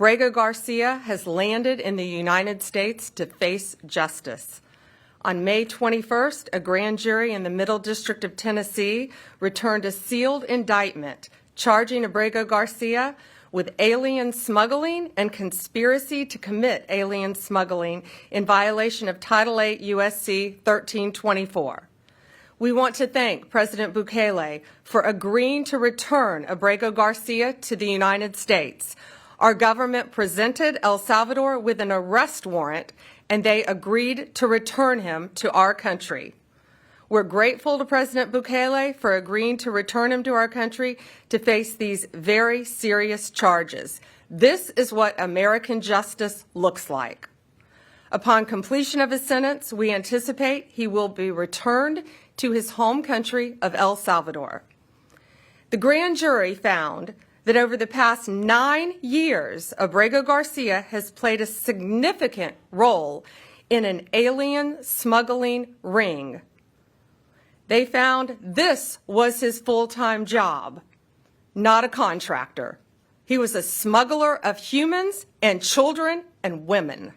Abrego Garcia has landed in the United States to face justice. On May 21st, a grand jury in the Middle District of Tennessee returned a sealed indictment charging Abrego Garcia with alien smuggling and conspiracy to commit alien smuggling in violation of Title 8 U.S.C. 1324. We want to thank President Bukele for agreeing to return Abrego Garcia to the United States. Our government presented El Salvador with an arrest warrant, and they agreed to return him to our country. We're grateful to President Bukele for agreeing to return him to our country to face these very serious charges. This is what American justice looks like. Upon completion of his sentence, we anticipate he will be returned to his home country of El Salvador. The grand jury found that over the past 9 years, Abrego Garcia has played a significant role in an alien smuggling ring. They found this was his full-time job, not a contractor. He was a smuggler of humans and children and women.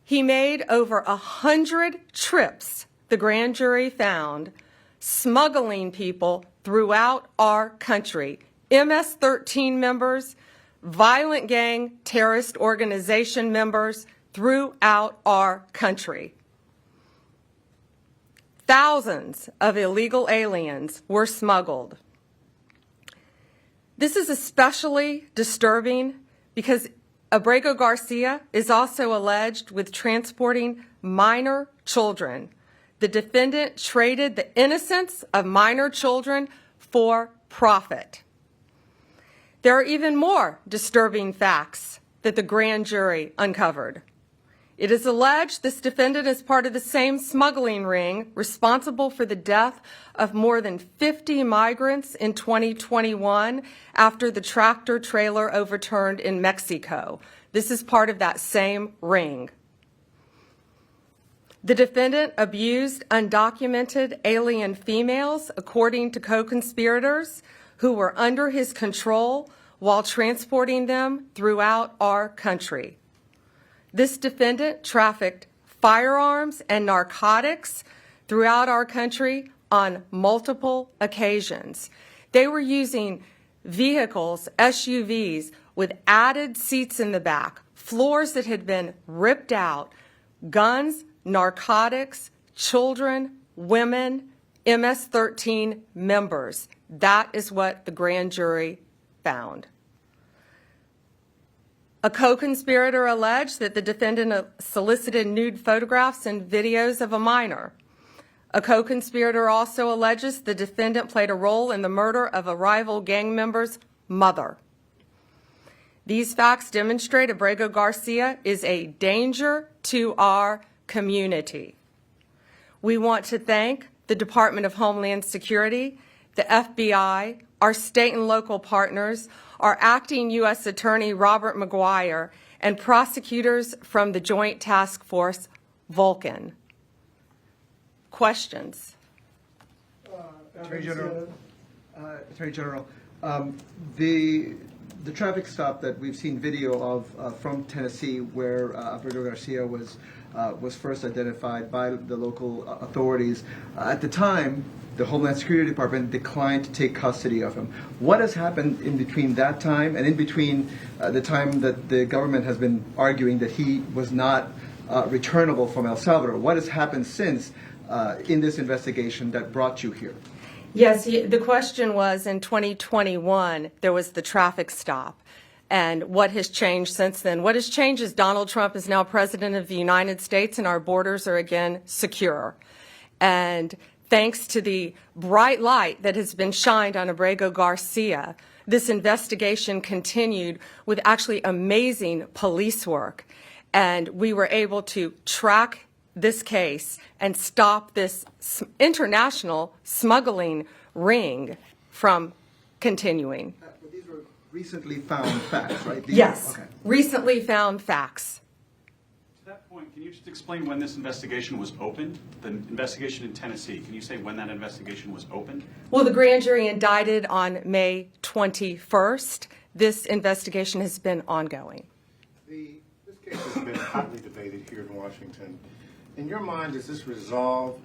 He made over 100 trips, the grand jury found, smuggling people throughout our country, MS-13 members, violent gang terrorist organization members throughout our country. Thousands of illegal aliens were smuggled. This is especially disturbing because Abrego Garcia is also alleged with transporting minor children. The defendant traded the innocence of minor children for profit. There are even more disturbing facts that the grand jury uncovered. It is alleged this defendant is part of the same smuggling ring responsible for the death of more than 50 migrants in 2021 after the tractor trailer overturned in Mexico. This is part of that same ring. The defendant abused undocumented alien females, according to co-conspirators who were under his control while transporting them throughout our country. This defendant trafficked firearms and narcotics throughout our country on multiple occasions. They were using vehicles, SUVs, with added seats in the back, floors that had been ripped out, guns, narcotics, children, women, MS-13 members. That is what the grand jury found. A co-conspirator alleged that the defendant solicited nude photographs and videos of a minor. A co-conspirator also alleges the defendant played a role in the murder of a rival gang member's mother. These facts demonstrate Abrego Garcia is a danger to our community. We want to thank the Department of Homeland Security, the FBI, our state and local partners, our acting U.S. Attorney Robert McGuire, and prosecutors from the Joint Task Force Vulcan. Questions? Attorney General, the traffic stop that we've seen video of from Tennessee, where Abrego Garcia was first identified by the local authorities, at the time, the Homeland Security Department declined to take custody of him. What has happened in between that time and in between the time that the government has been arguing that he was not returnable from El Salvador? What has happened since in this investigation that brought you here? Yes, the question was in 2021, there was the traffic stop. And what has changed since then? What has changed is Donald Trump is now president of the United States and our borders are again secure. And thanks to the bright light that has been shined on Abrego Garcia, this investigation continued with actually amazing police work. And we were able to track this case and stop this international smuggling ring from continuing. But these were recently found facts, right? Yes, okay. Recently found facts. To that point, can you just explain when this investigation was opened? The investigation in Tennessee, can you say when that investigation was opened? Well, the grand jury indicted on May 21st. this investigation has been ongoing. This case has been hotly debated here in Washington. In your mind, does this resolve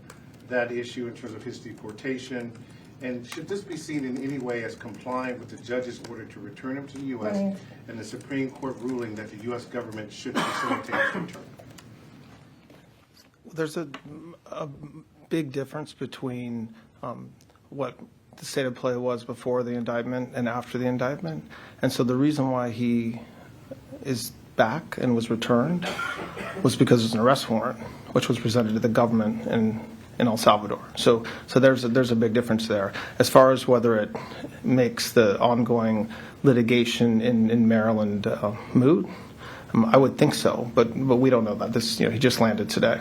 that issue in terms of his deportation? And should this be seen in any way as complying with the judge's order to return him to the U.S. and the Supreme Court ruling that the U.S. government should facilitate his return? There's a big difference between what the state of play was before the indictment and after the indictment. And so the reason why he is back and was returned was because there's an arrest warrant, which was presented to the government in El Salvador. So there's a big difference there. As far as whether it makes the ongoing litigation in Maryland moot, I would think so, but we don't know that. This, he just landed today.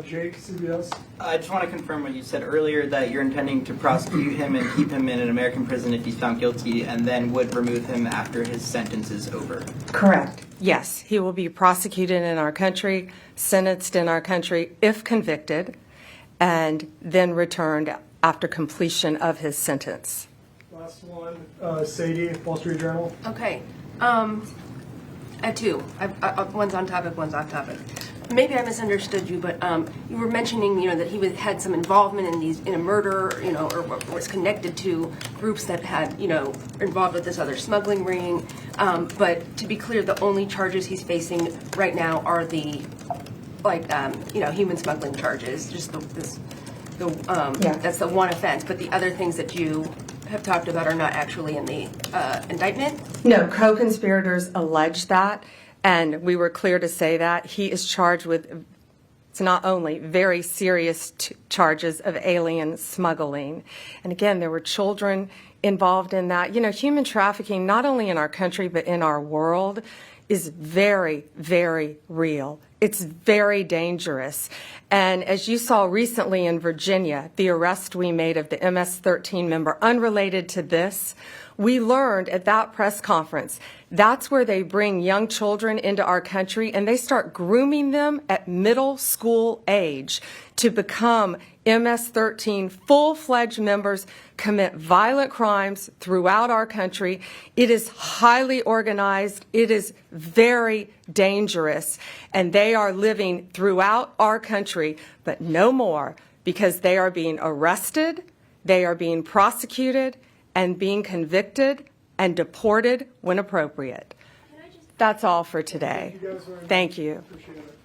Jake, CBS. I just want to confirm what you said earlier, that you're intending to prosecute him and keep him in an American prison if he's found guilty, and then would remove him after his sentence is over. Correct. Yes, he will be prosecuted in our country, sentenced in our country if convicted, and then returned after completion of his sentence. Last one, Sadie, Wall Street Journal. Okay. I have two. One's on topic, one's off topic. Maybe I misunderstood you, but you were mentioning, that he had some involvement in a murder, or was connected to groups that had, involved with this other smuggling ring. But to be clear, the only charges he's facing right now are the, human smuggling charges. Just that's the one offense. But the other things that you have talked about are not actually in the indictment? No, co-conspirators allege that, and we were clear to say that. He is charged with, it's not only very serious charges of alien smuggling. And again, there were children involved in that. Human trafficking, not only in our country, but in our world, is very, very real. It's very dangerous. And as you saw recently in Virginia, the arrest we made of the MS-13 member, unrelated to this, we learned at that press conference, that's where they bring young children into our country and they start grooming them at middle school age to become MS-13 full-fledged members, commit violent crimes throughout our country. It is highly organized. It is very dangerous. And they are living throughout our country, but no more, because they are being arrested, they are being prosecuted, and being convicted and deported when appropriate. That's all for today. Thank you. Appreciate it.